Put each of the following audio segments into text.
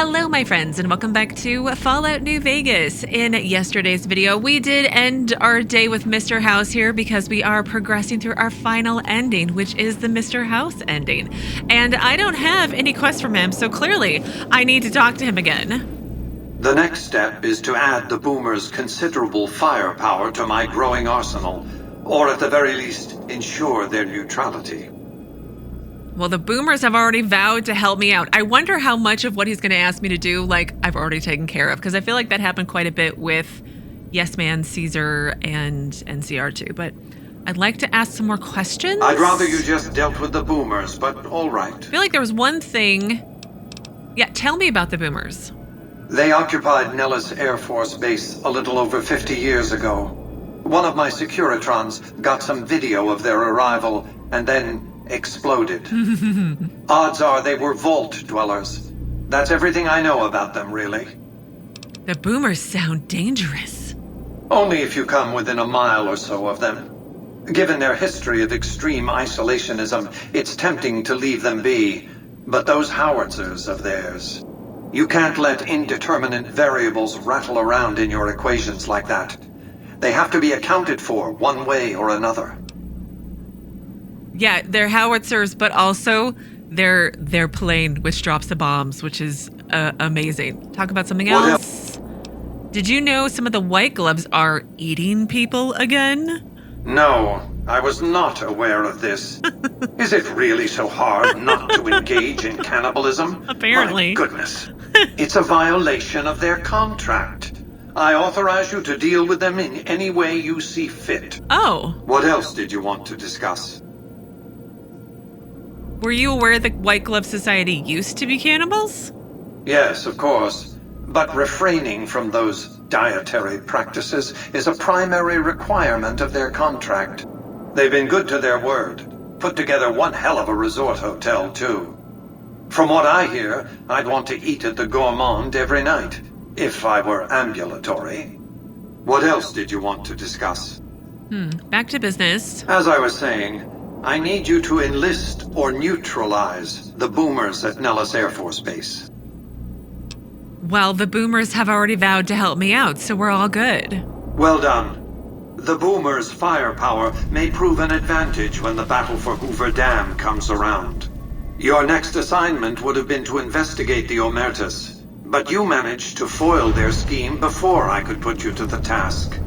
Hello, my friends, and welcome back to Fallout New Vegas. In yesterday's video, we did end our day with Mr. House here because we are progressing through our final ending, which is the Mr. House ending. And I don't have any quests from him, so clearly I need to talk to him again. The next step is to add the Boomers' considerable firepower to my growing arsenal, or at the very least, ensure their neutrality. Well, the Boomers have already vowed to help me out. I wonder how much of what he's going to ask me to do, I've already taken care of, because I feel like that happened quite a bit with Yes Man, Caesar, and NCR2. But I'd like to ask some more questions. I'd rather you just dealt with the Boomers, but all right. I feel like there was one thing. Yeah, tell me about the Boomers. They occupied Nellis Air Force Base a little over 50 years ago. One of my Securitrons got some video of their arrival and then exploded. Odds are they were vault dwellers. That's everything I know about them, really. The Boomers sound dangerous. Only if you come within a mile or so of them. Given their history of extreme isolationism, it's tempting to leave them be. But those howitzers of theirs, you can't let indeterminate variables rattle around in your equations like that. They have to be accounted for one way or another. Yeah, they're howitzers, but also they're plane which drops the bombs, which is amazing. Talk about something else. Did you know some of the white gloves are eating people again? No, I was not aware of this. Is it really so hard not to engage in cannibalism? Apparently. My goodness. It's a violation of their contract. I authorize you to deal with them in any way you see fit. Oh. What else did you want to discuss? Were you aware the White Glove Society used to be cannibals? Yes, of course. But refraining from those dietary practices is a primary requirement of their contract. They've been good to their word. Put together one hell of a resort hotel, too. From what I hear, I'd want to eat at the Gourmand every night, if I were ambulatory. What else did you want to discuss? Back to business. As I was saying, I need you to enlist or neutralize the Boomers at Nellis Air Force Base. Well, the Boomers have already vowed to help me out, so we're all good. Well done. The Boomers' firepower may prove an advantage when the battle for Hoover Dam comes around. Your next assignment would have been to investigate the Omertas, but you managed to foil their scheme before I could put you to the task.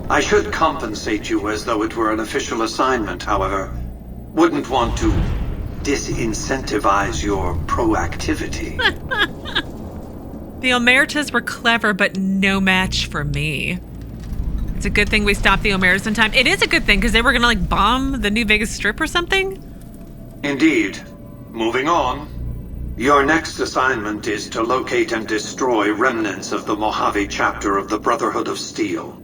I should compensate you as though it were an official assignment, however. Wouldn't want to disincentivize your proactivity. The Omertas were clever, but no match for me. It's a good thing we stopped the Omertas in time. It is a good thing, because they were going to, bomb the New Vegas Strip or something? Indeed. Moving on. Your next assignment is to locate and destroy remnants of the Mojave chapter of the Brotherhood of Steel.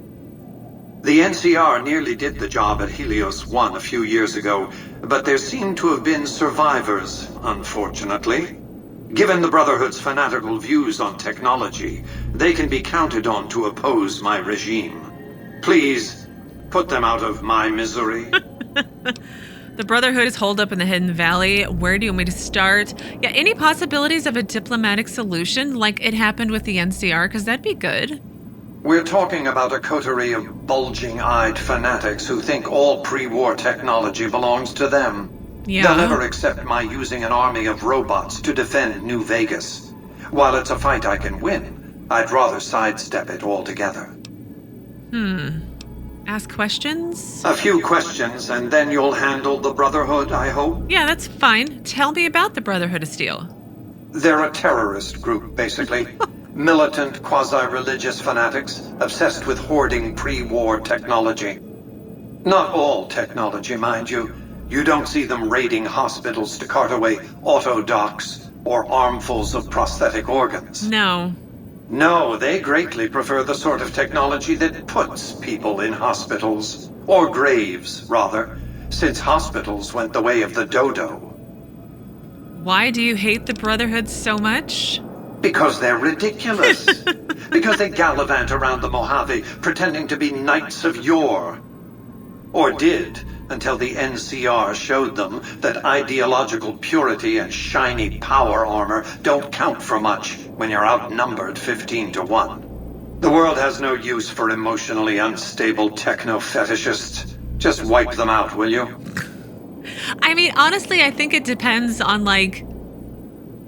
The NCR nearly did the job at Helios 1 a few years ago, but there seem to have been survivors, unfortunately. Given the Brotherhood's fanatical views on technology, they can be counted on to oppose my regime. Please, put them out of my misery. The Brotherhood is holed up in the Hidden Valley. Where do you want me to start? Yeah, any possibilities of a diplomatic solution like it happened with the NCR? Because that'd be good. We're talking about a coterie of bulging-eyed fanatics who think all pre-war technology belongs to them. Yeah. They'll never accept my using an army of robots to defend New Vegas. While it's a fight I can win, I'd rather sidestep it altogether. Ask questions? A few questions, and then you'll handle the Brotherhood, I hope? Yeah, that's fine. Tell me about the Brotherhood of Steel. They're a terrorist group, basically. Militant, quasi-religious fanatics, obsessed with hoarding pre-war technology. Not all technology, mind you. You don't see them raiding hospitals to cart away auto docks or armfuls of prosthetic organs. No. No, they greatly prefer the sort of technology that puts people in hospitals. Or graves, rather, since hospitals went the way of the dodo. Why do you hate the Brotherhood so much? Because they're ridiculous. Because they gallivant around the Mojave, pretending to be knights of yore. Or did, until the NCR showed them that ideological purity and shiny power armor don't count for much when you're outnumbered 15 to 1. The world has no use for emotionally unstable techno-fetishists. Just wipe them out, will you? I mean, honestly, I think it depends on, like,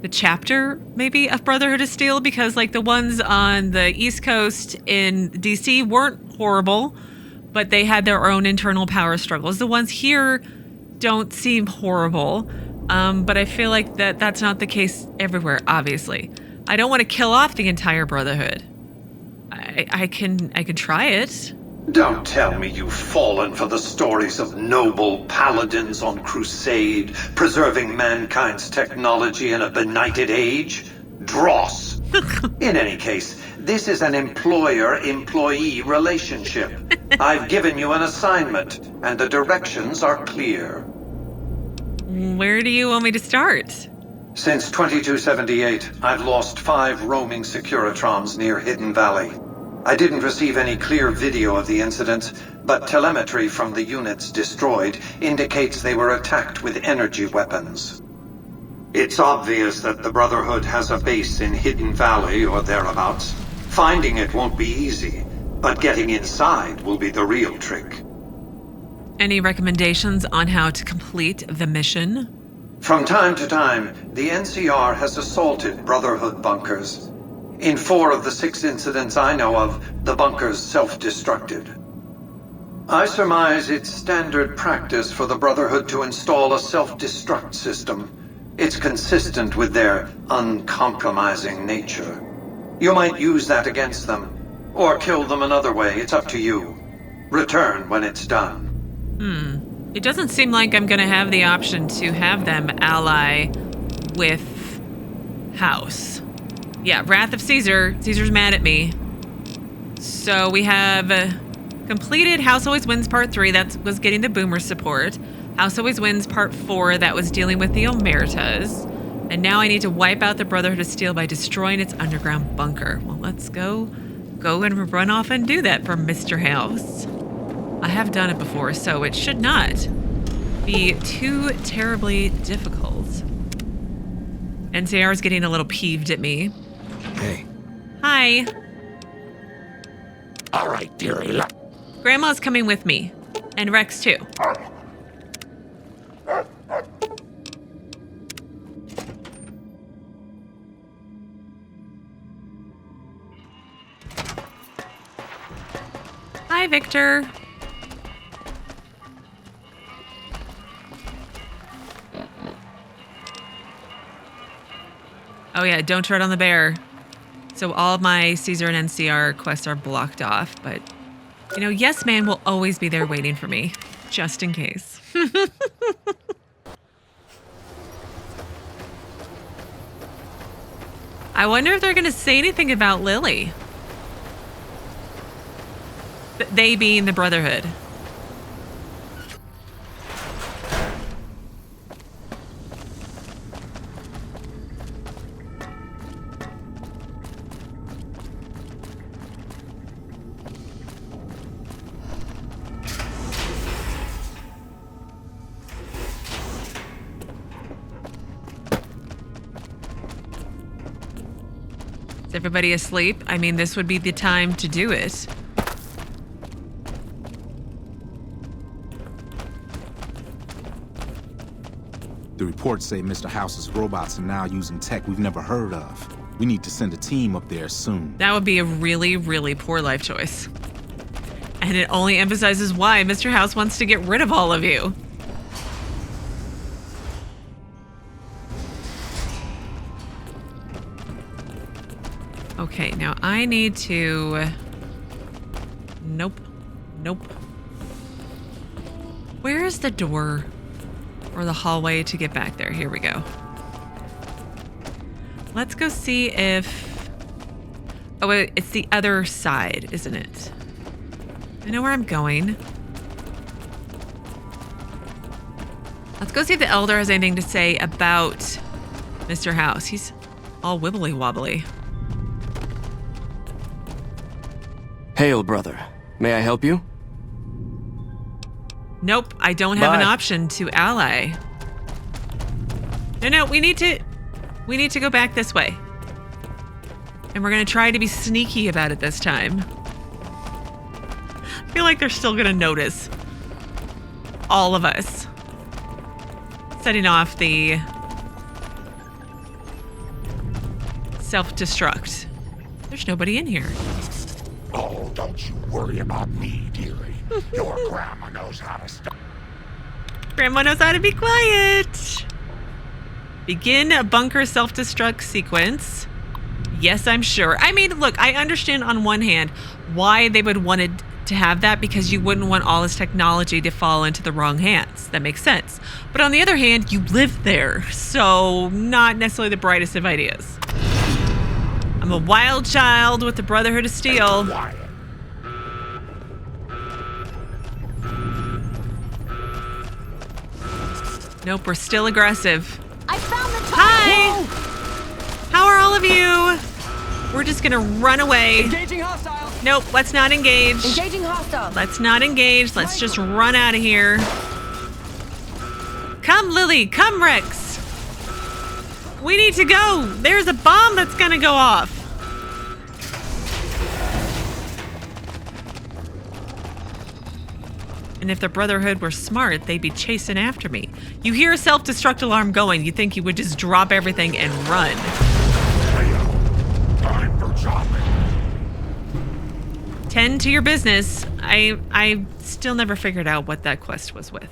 the chapter, maybe, of Brotherhood of Steel, because, like, the ones on the East Coast in DC weren't horrible, but they had their own internal power struggles. The ones here don't seem horrible, but I feel like that's not the case everywhere, obviously. I don't want to kill off the entire Brotherhood. I can try it. Don't tell me you've fallen for the stories of noble paladins on crusade, preserving mankind's technology in a benighted age. Dross. In any case, this is an employer-employee relationship. I've given you an assignment, and the directions are clear. Where do you want me to start? Since 2278, I've lost 5 roaming Securitrons near Hidden Valley. I didn't receive any clear video of the incident, but telemetry from the units destroyed indicates they were attacked with energy weapons. It's obvious that the Brotherhood has a base in Hidden Valley or thereabouts. Finding it won't be easy, but getting inside will be the real trick. Any recommendations on how to complete the mission? From time to time, the NCR has assaulted Brotherhood bunkers. In 4 of the 6 incidents I know of, the bunkers self-destructed. I surmise it's standard practice for the Brotherhood to install a self-destruct system. It's consistent with their uncompromising nature. You might use that against them, or kill them another way. It's up to you. Return when it's done. It doesn't seem like I'm going to have the option to have them ally with House. Yeah, Wrath of Caesar. Caesar's mad at me. So we have completed House Always Wins Part 3. That was getting the Boomer support. House Always Wins Part 4. That was dealing with the Omertas. And now I need to wipe out the Brotherhood of Steel by destroying its underground bunker. Well, let's go and run off and do that for Mr. House. I have done it before, so it should not be too terribly difficult. NCR is getting a little peeved at me. Hey. Hi. All right, dearie. Grandma's coming with me. And Rex, too. Hi, Victor. Oh yeah, don't tread on the bear. So all of my Caesar and NCR quests are blocked off, but you know, Yes Man will always be there waiting for me, just in case. I wonder if they're going to say anything about Lily. They being the Brotherhood. Is everybody asleep? I mean, this would be the time to do it. The reports say Mr. House's robots are now using tech we've never heard of. We need to send a team up there soon. That would be a really, really poor life choice. And it only emphasizes why Mr. House wants to get rid of all of you. Okay, now I need to... Nope. Where is the door or the hallway to get back there? Here we go. Let's go see if... Oh, wait, it's the other side, isn't it? I know where I'm going. Let's go see if the Elder has anything to say about Mr. House. He's all wibbly wobbly. Hail, brother. May I help you? Nope, I don't have an Bye. option to ally. No, we need to go back this way. And we're gonna try to be sneaky about it this time. I feel like they're still gonna notice all of us. Setting off the self-destruct. There's nobody in here. Oh, don't you worry about me, dearie. Your grandma knows how to stop. Grandma knows how to be quiet. Begin a bunker self-destruct sequence. Yes, I'm sure. I mean, look, I understand on one hand why they would want to have that, because you wouldn't want all this technology to fall into the wrong hands. That makes sense. But on the other hand, you live there, so not necessarily the brightest of ideas. I'm a wild child with the Brotherhood of Steel. Quiet. Nope, we're still aggressive. I found the top. Hi! How are all of you? We're just gonna run away. Engaging hostile. Nope, let's not engage. Engaging hostile. Let's not engage. Let's just run out of here. Come, Lily. Come, Rex. We need to go. There's a bomb that's gonna go off. And if the Brotherhood were smart, they'd be chasing after me. You hear a self-destruct alarm going, you think you would just drop everything and run. Time for chopping. Tend to your business. I still never figured out what that quest was with.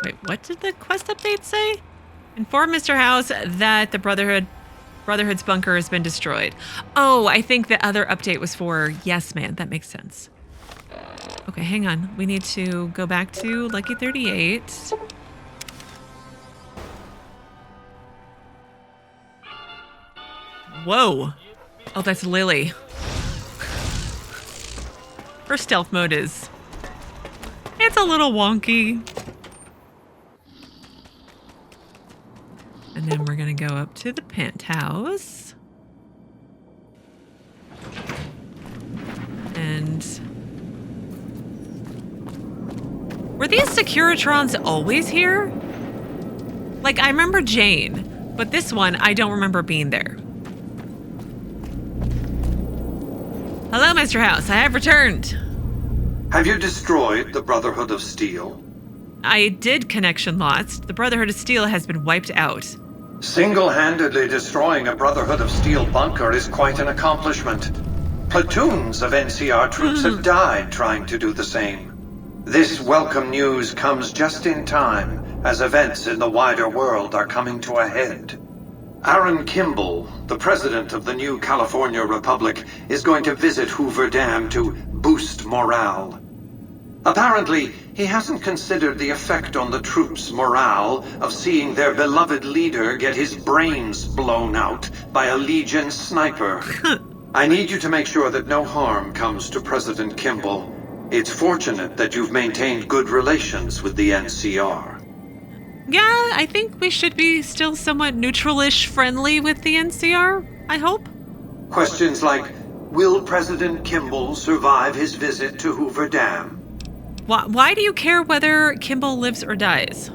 Wait, what did the quest update say? Inform Mr. House that the Brotherhood's bunker has been destroyed. Oh, I think the other update was for Yes Man. That makes sense. Okay, hang on. We need to go back to Lucky 38. Whoa. Oh, that's Lily. Her stealth mode is... it's a little wonky. And then we're going to go up to the penthouse. And... were these Securitrons always here? Like, I remember Jane, but this one, I don't remember being there. Hello, Mr. House. I have returned. Have you destroyed the Brotherhood of Steel? I did connection lost. The Brotherhood of Steel has been wiped out. Single-handedly destroying a Brotherhood of Steel bunker is quite an accomplishment. Platoons of NCR troops have died trying to do the same. This welcome news comes just in time, as events in the wider world are coming to a head. Aaron Kimball, the president of the new California Republic, is going to visit Hoover Dam to boost morale. Apparently, he hasn't considered the effect on the troops' morale of seeing their beloved leader get his brains blown out by a Legion sniper. I need you to make sure that no harm comes to President Kimball. It's fortunate that you've maintained good relations with the NCR. Yeah, I think we should be still somewhat neutral-ish friendly with the NCR, I hope. Questions like, will President Kimball survive his visit to Hoover Dam? Why do you care whether Kimball lives or dies?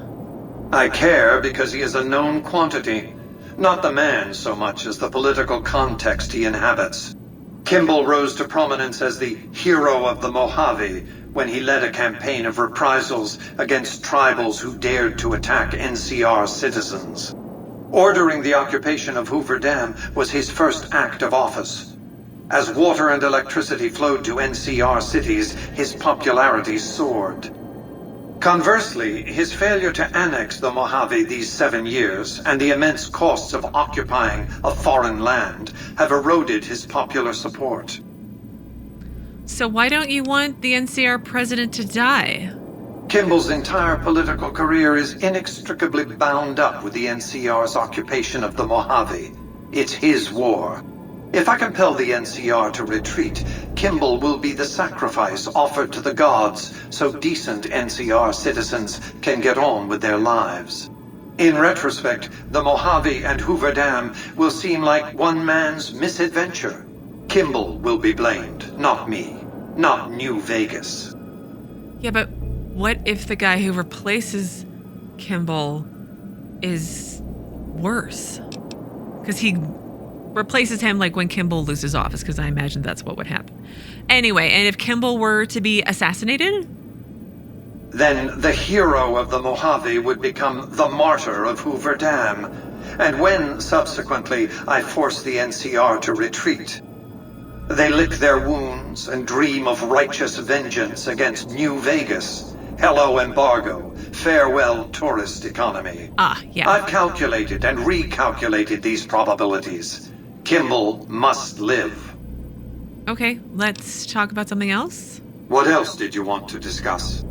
I care because he is a known quantity. Not the man so much as the political context he inhabits. Kimball rose to prominence as the hero of the Mojave when he led a campaign of reprisals against tribals who dared to attack NCR citizens. Ordering the occupation of Hoover Dam was his first act of office. As water and electricity flowed to NCR cities, his popularity soared. Conversely, his failure to annex the Mojave these 7 years and the immense costs of occupying a foreign land have eroded his popular support. So why don't you want the NCR president to die? Kimball's entire political career is inextricably bound up with the NCR's occupation of the Mojave. It's his war. If I compel the NCR to retreat, Kimball will be the sacrifice offered to the gods so decent NCR citizens can get on with their lives. In retrospect, the Mojave and Hoover Dam will seem like one man's misadventure. Kimball will be blamed, not me. Not New Vegas. Yeah, but what if the guy who replaces Kimball is worse? Because he replaces him like when Kimball loses office, because I imagine that's what would happen. Anyway, and if Kimball were to be assassinated? Then the hero of the Mojave would become the martyr of Hoover Dam. And when, subsequently, I force the NCR to retreat, they lick their wounds and dream of righteous vengeance against New Vegas. Hello, embargo. Farewell, tourist economy. Yeah. I've calculated and recalculated these probabilities. Kimball must live. Okay, let's talk about something else. What else did you want to discuss?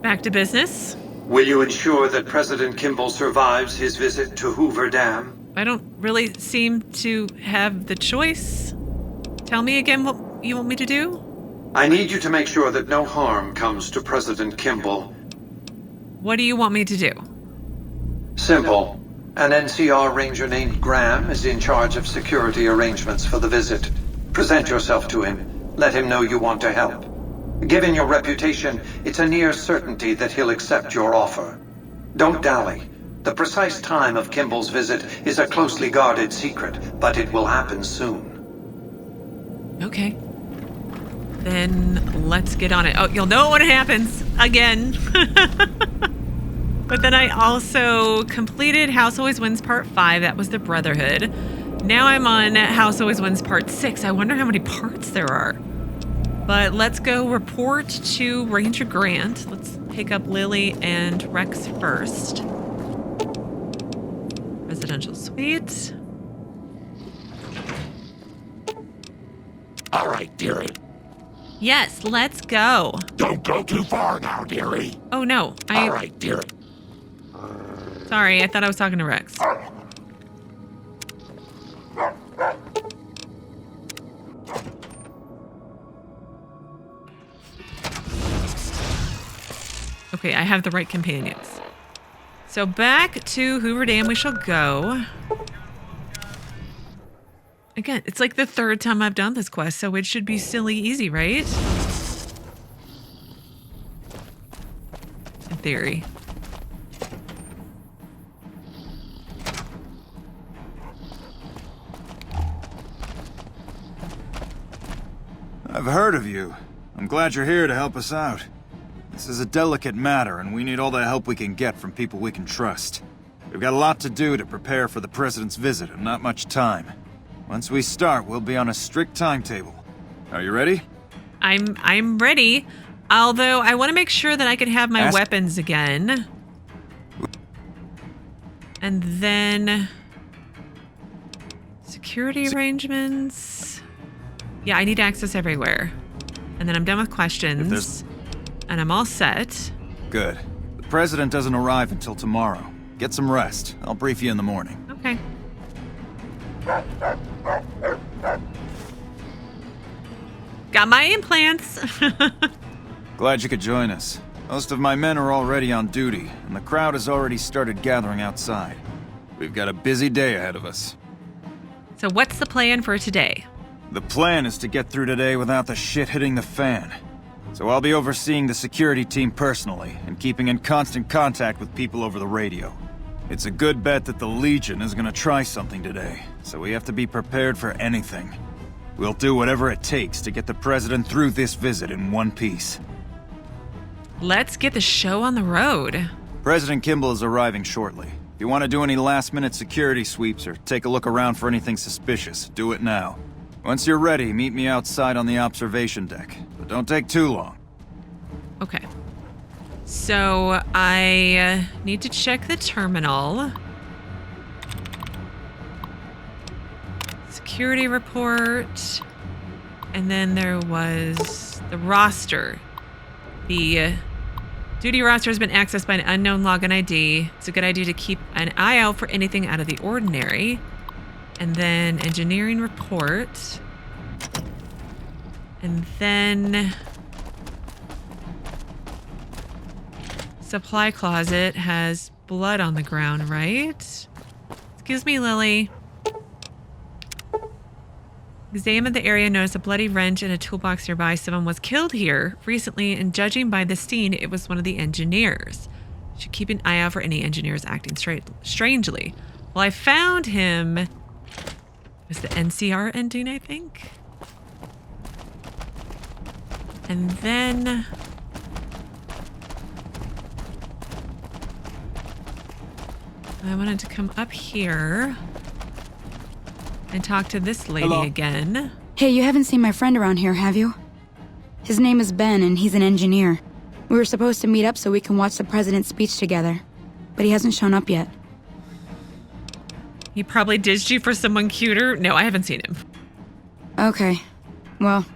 Back to business. Will you ensure that President Kimball survives his visit to Hoover Dam? I don't really seem to have the choice. Tell me again what you want me to do? I need you to make sure that no harm comes to President Kimball. What do you want me to do? Simple. An NCR ranger named Graham is in charge of security arrangements for the visit. Present yourself to him. Let him know you want to help. Given your reputation, it's a near certainty that he'll accept your offer. Don't dally. The precise time of Kimball's visit is a closely guarded secret, but it will happen soon. Okay. Then let's get on it. Oh, you'll know when it happens. Again. But then I also completed House Always Wins Part 5. That was the Brotherhood. Now I'm on House Always Wins Part 6. I wonder how many parts there are. But let's go report to Ranger Grant. Let's pick up Lily and Rex first. Residential suite. All right, dearie. Yes, let's go. Don't go too far now, dearie. Oh, no. All right, dearie. Sorry, I thought I was talking to Rex. Okay, I have the right companions. So back to Hoover Dam we shall go. Again, it's like the third time I've done this quest, so it should be silly easy, right? In theory. I've heard of you. I'm glad you're here to help us out. This is a delicate matter, and we need all the help we can get from people we can trust. We've got a lot to do to prepare for the President's visit, and not much time. Once we start, we'll be on a strict timetable. Are you ready? I'm ready. Although I want to make sure that I can have my weapons again. And then security arrangements. Yeah, I need access everywhere. And then I'm done with questions. And I'm all set. Good. The President doesn't arrive until tomorrow. Get some rest. I'll brief you in the morning. Okay. Got my implants. Glad you could join us. Most of my men are already on duty, and the crowd has already started gathering outside. We've got a busy day ahead of us. So what's the plan for today? The plan is to get through today without the shit hitting the fan. So I'll be overseeing the security team personally, and keeping in constant contact with people over the radio. It's a good bet that the Legion is gonna try something today, so we have to be prepared for anything. We'll do whatever it takes to get the President through this visit in one piece. Let's get the show on the road. President Kimball is arriving shortly. If you want to do any last-minute security sweeps or take a look around for anything suspicious, do it now. Once you're ready, meet me outside on the observation deck. But don't take too long. Okay. So I need to check the terminal. Security report. And then there was the roster. The duty roster has been accessed by an unknown login ID. It's a good idea to keep an eye out for anything out of the ordinary. And then engineering report. And then supply closet has blood on the ground, right? Excuse me, Lily. Examined the area, noticed a bloody wrench in a toolbox nearby. Someone was killed here recently, and judging by the scene, it was one of the engineers. Should keep an eye out for any engineers acting strangely. Well, I found him. It was the NCR ending, I think. And then I wanted to come up here and talk to this lady again. Hey, you haven't seen my friend around here, have you? His name is Ben, and he's an engineer. We were supposed to meet up so we can watch the president's speech together, but he hasn't shown up yet. He probably ditched you for someone cuter. No, I haven't seen him. Okay. Well,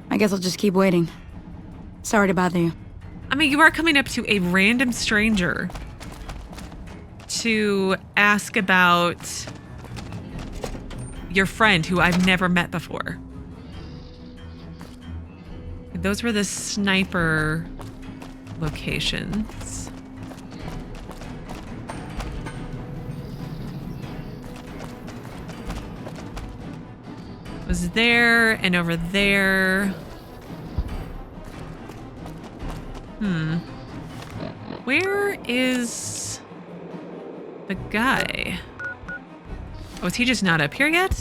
I guess I'll just keep waiting. Sorry to bother you. I mean, you are coming up to a random stranger to ask about your friend who I've never met before. Those were the sniper locations. It was there and over there. Where is the guy? Oh, is he just not up here yet?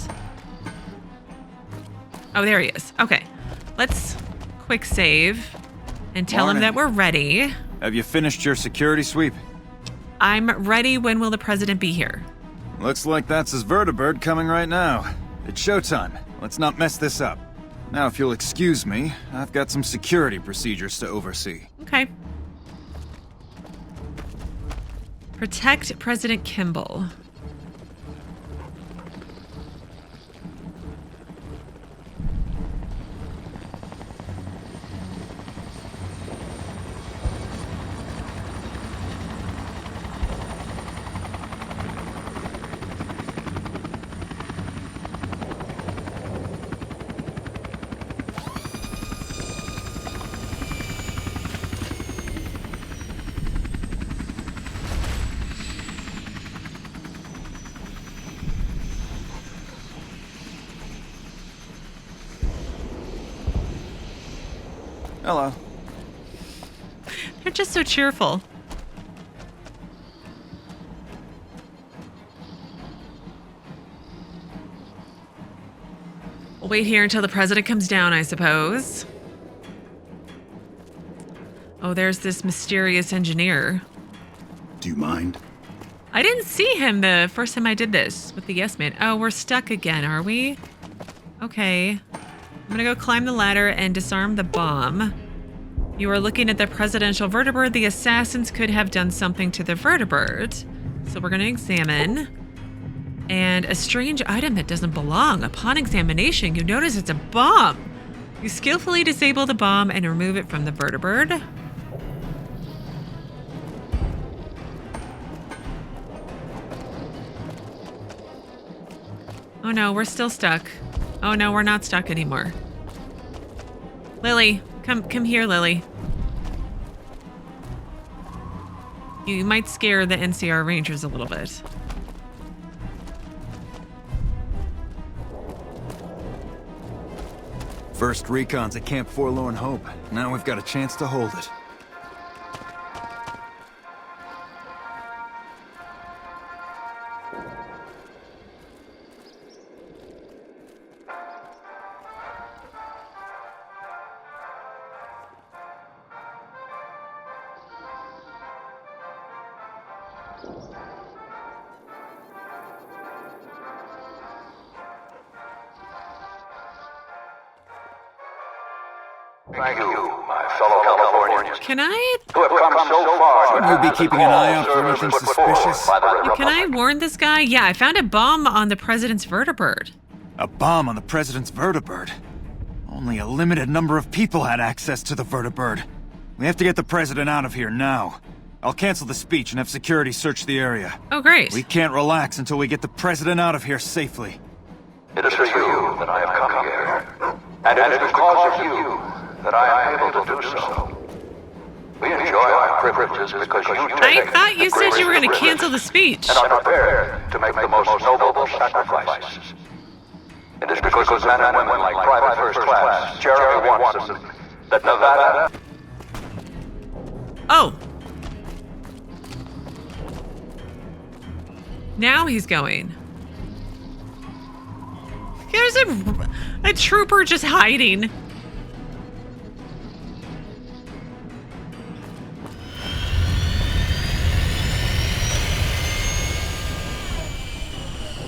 Oh, there he is. Okay. Let's quick save and tell him that we're ready. Have you finished your security sweep? I'm ready. When will the president be here? Looks like that's his vertibird coming right now. It's showtime. Let's not mess this up. Now, if you'll excuse me, I've got some security procedures to oversee. Okay. Protect President Kimball. Hello. They're just so cheerful. We'll wait here until the president comes down, I suppose. Oh, there's this mysterious engineer. Do you mind? I didn't see him the first time I did this with the yes man. Oh, we're stuck again, are we? Okay. I'm gonna go climb the ladder and disarm the bomb. You are looking at the presidential vertibird. The assassins could have done something to the vertibird. So we're gonna examine. And a strange item that doesn't belong. Upon examination, you notice it's a bomb. You skillfully disable the bomb and remove it from the vertibird. Oh no, we're still stuck. Oh no, we're not stuck anymore. Lily, come here, Lily. You might scare the NCR Rangers a little bit. First recon's at Camp Forlorn Hope. Now we've got a chance to hold it. Thank you, my fellow Californians. Can I? Who have come so far. Shouldn't you be keeping an eye out for anything suspicious? Can I warn this guy? Yeah, I found a bomb on the president's vertibird. A bomb on the president's vertibird? Only a limited number of people had access to the vertibird. We have to get the president out of here now. I'll cancel the speech and have security search the area. Oh, great. We can't relax until we get the president out of here safely. It is for you that I have come here. And it is because of you that I am able to do so. We enjoy our privileges because you I thought you said you were going to cancel the speech. and are prepared to make the most noble sacrifices. It is because of men and women like Private First Class, Jeremy Watson, that Nevada... Oh. Now he's going. There's a trooper just hiding.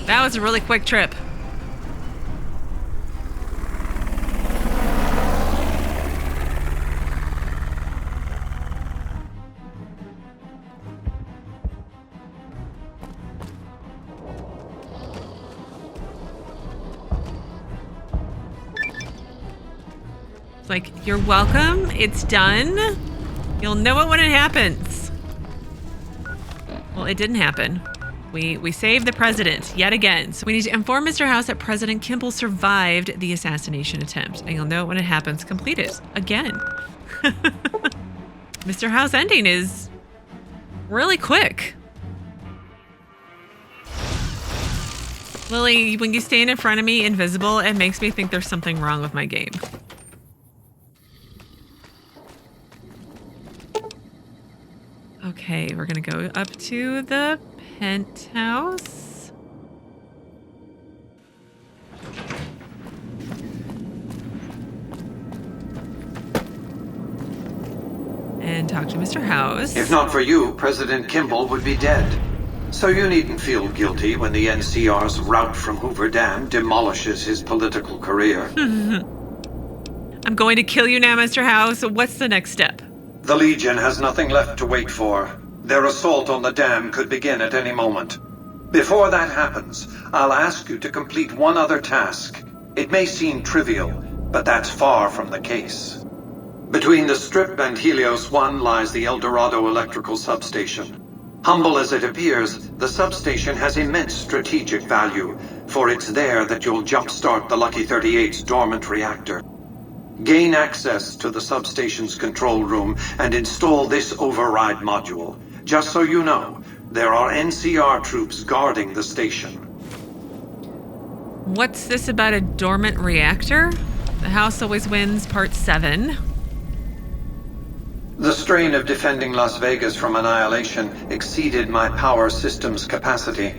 That was a really quick trip. It's like, you're welcome. It's done. You'll know it when it happens. Well, it didn't happen. We saved the president yet again. So we need to inform Mr. House that President Kimball survived the assassination attempt. And you'll know when it happens. Complete it. Again. Mr. House ending is really quick. Lily, when you stand in front of me invisible, it makes me think there's something wrong with my game. Okay, we're gonna go up to the penthouse. And talk to Mr. House. If not for you, President Kimball would be dead. So you needn't feel guilty when the NCR's rout from Hoover Dam demolishes his political career. I'm going to kill you now, Mr. House. What's the next step? The Legion has nothing left to wait for. Their assault on the dam could begin at any moment. Before that happens, I'll ask you to complete one other task. It may seem trivial, but that's far from the case. Between the Strip and Helios 1 lies the El Dorado electrical substation. Humble as it appears, the substation has immense strategic value, for it's there that you'll jumpstart the Lucky 38's dormant reactor. Gain access to the substation's control room and install this override module. Just so you know, there are NCR troops guarding the station. What's this about a dormant reactor? The House Always Wins, Part 7. The strain of defending Las Vegas from annihilation exceeded my power system's capacity.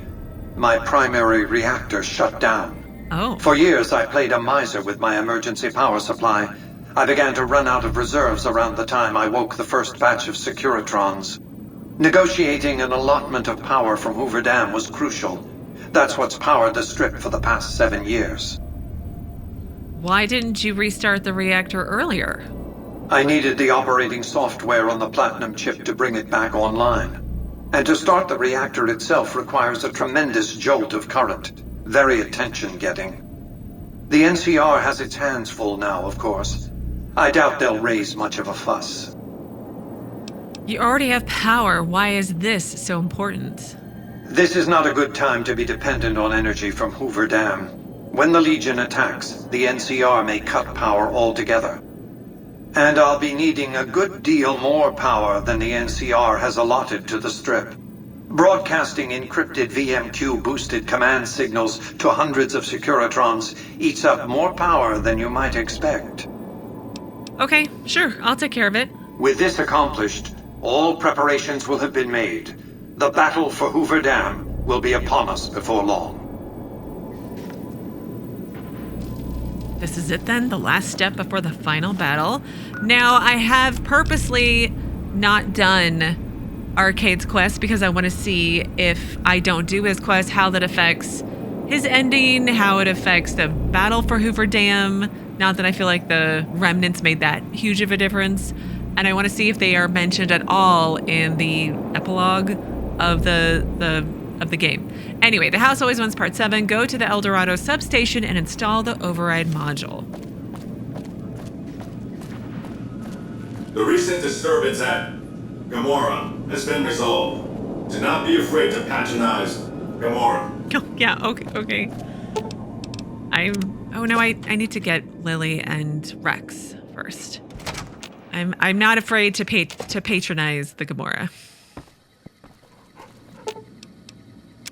My primary reactor shut down. Oh. For years, I played a miser with my emergency power supply. I began to run out of reserves around the time I woke the first batch of Securitrons. Negotiating an allotment of power from Hoover Dam was crucial. That's what's powered the Strip for the past 7 years. Why didn't you restart the reactor earlier? I needed the operating software on the Platinum chip to bring it back online. And to start the reactor itself requires a tremendous jolt of current. Very attention-getting. The NCR has its hands full now, of course. I doubt they'll raise much of a fuss. You already have power. Why is this so important? This is not a good time to be dependent on energy from Hoover Dam. When the Legion attacks, the NCR may cut power altogether. And I'll be needing a good deal more power than the NCR has allotted to the Strip. Broadcasting encrypted VMQ-boosted command signals to hundreds of Securitrons eats up more power than you might expect. Okay, sure. I'll take care of it. With this accomplished, all preparations will have been made. The battle for Hoover Dam will be upon us before long. This is it then, the last step before the final battle. Now, I have purposely not done Arcade's quest because I want to see if I don't do his quest, how that affects his ending, how it affects the battle for Hoover Dam. Not that I feel like the remnants made that huge of a difference. And I want to see if they are mentioned at all in the epilogue of the game. Anyway, the House Always Wins Part 7. Go to the El Dorado substation and install the override module. The recent disturbance at Gamora has been resolved. Do not be afraid to patronize Gamora. Oh, yeah, okay. Oh no, I need to get Lily and Rex first. I'm not afraid to patronize the Gamora.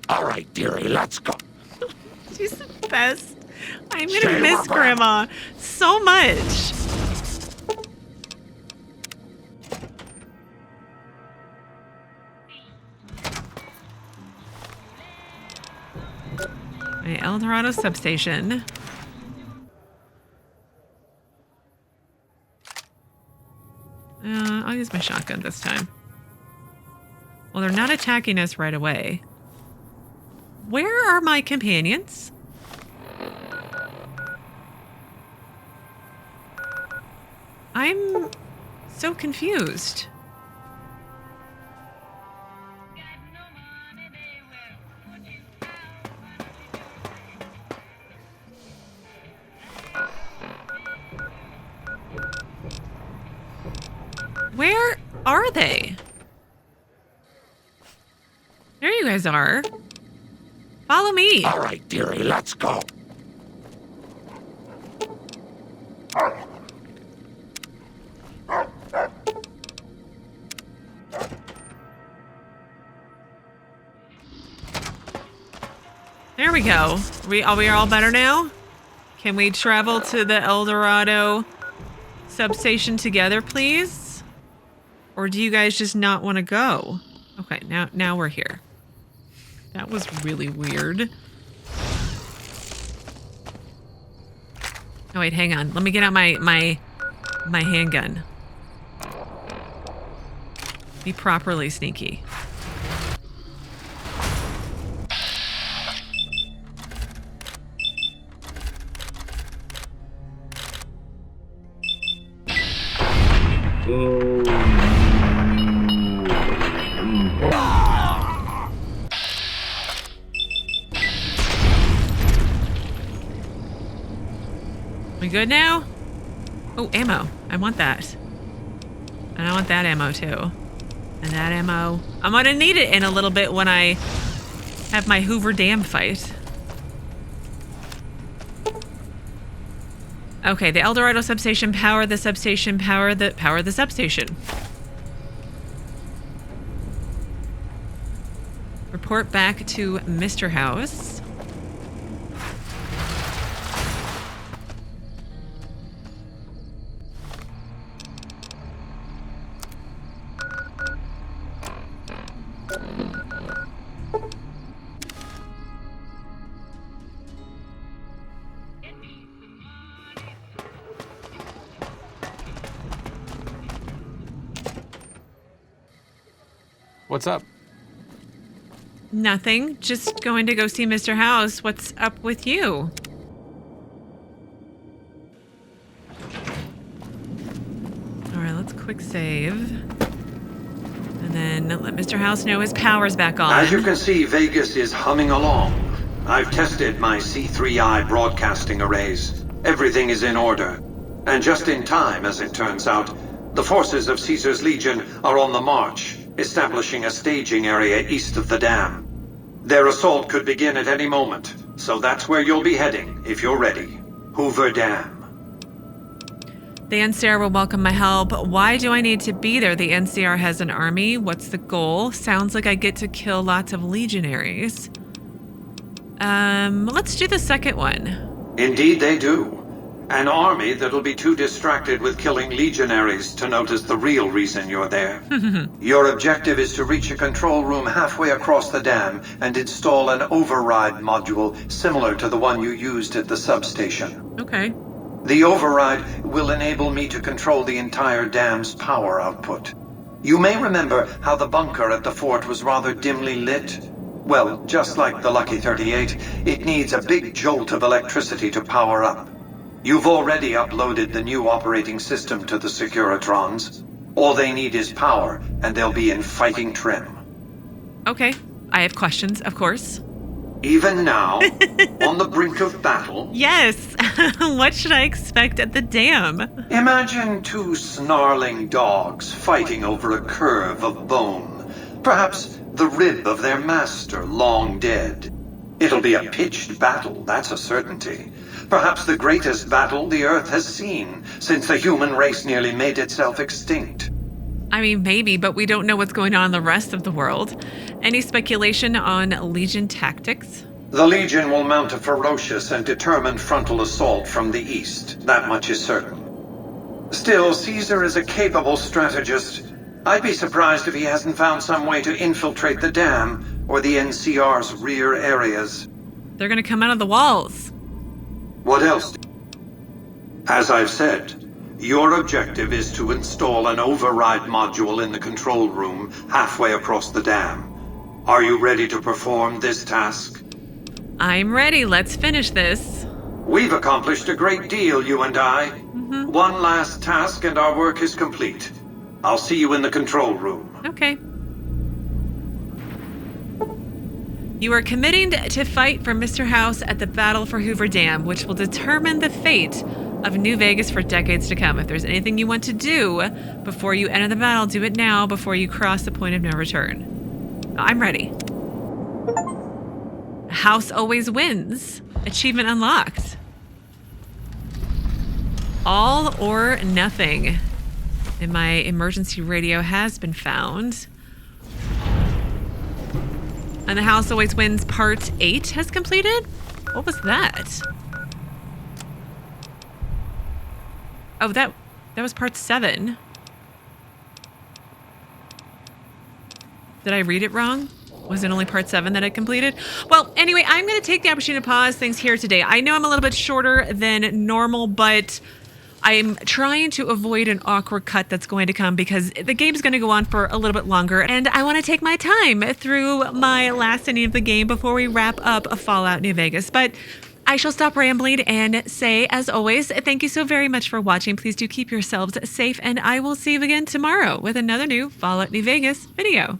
All right, dearie, let's go. She's the best. I'm gonna miss Grandma so much. My El Dorado substation. I'll use my shotgun this time. Well, they're not attacking us right away. Where are my companions? I'm so confused. Where are they? There you guys are. Follow me. All right, dearie, let's go. There we go. Are we all better now? Can we travel to the El Dorado substation together, please? Or do you guys just not want to go? Okay, now we're here. That was really weird. Oh wait, hang on. Let me get out my handgun. Be properly sneaky. We good now? Oh, ammo. I want that. And I want that ammo too. And that ammo. I'm gonna need it in a little bit when I have my Hoover Dam fight. Okay, the El Dorado substation, power the substation, power the substation. Report back to Mr. House. What's up? Nothing. Just going to go see Mr. House. What's up with you? Alright, let's quick save. And then let Mr. House know his power's back on. As you can see, Vegas is humming along. I've tested my C3I broadcasting arrays. Everything is in order. And just in time, as it turns out, the forces of Caesar's Legion are on the march, establishing a staging area east of the dam. Their assault could begin at any moment, so that's where you'll be heading, if you're ready. Hoover Dam. The NCR will welcome my help. Why do I need to be there? The NCR has an army. What's the goal? Sounds like I get to kill lots of legionaries. Let's do the second one. Indeed they do. An army that'll be too distracted with killing legionaries to notice the real reason you're there. Your objective is to reach a control room halfway across the dam and install an override module similar to the one you used at the substation. Okay. The override will enable me to control the entire dam's power output. You may remember how the bunker at the fort was rather dimly lit. Well, just like the Lucky 38, it needs a big jolt of electricity to power up. You've already uploaded the new operating system to the Securitrons. All they need is power, and they'll be in fighting trim. Okay. I have questions, of course. Even now? On the brink of battle? Yes. What should I expect at the dam? Imagine two snarling dogs fighting over a curve of bone. Perhaps the rib of their master, long dead. It'll be a pitched battle, that's a certainty. Perhaps the greatest battle the Earth has seen since the human race nearly made itself extinct. I mean, maybe, but we don't know what's going on in the rest of the world. Any speculation on Legion tactics? The Legion will mount a ferocious and determined frontal assault from the east. That much is certain. Still, Caesar is a capable strategist. I'd be surprised if he hasn't found some way to infiltrate the dam or the NCR's rear areas. They're going to come out of the walls. What else? As I've said, your objective is to install an override module in the control room halfway across the dam. Are you ready to perform this task? I'm ready. Let's finish this. We've accomplished a great deal, you and I. One last task and our work is complete. I'll see you in the control room. Okay. You are committing to fight for Mr. House at the Battle for Hoover Dam, which will determine the fate of New Vegas for decades to come. If there's anything you want to do before you enter the battle, do it now before you cross the point of no return. I'm ready. House always wins. Achievement unlocked. All or nothing. And my emergency radio has been found. And the House Always Wins Part 8 has completed? What was that? Oh, that was Part 7. Did I read it wrong? Was it only Part 7 that I completed? Well, anyway, I'm going to take the opportunity to pause things here today. I know I'm a little bit shorter than normal, but I'm trying to avoid an awkward cut that's going to come because the game's going to go on for a little bit longer, and I want to take my time through my last inning of the game before we wrap up Fallout New Vegas. But I shall stop rambling and say, as always, thank you so very much for watching. Please do keep yourselves safe, and I will see you again tomorrow with another new Fallout New Vegas video.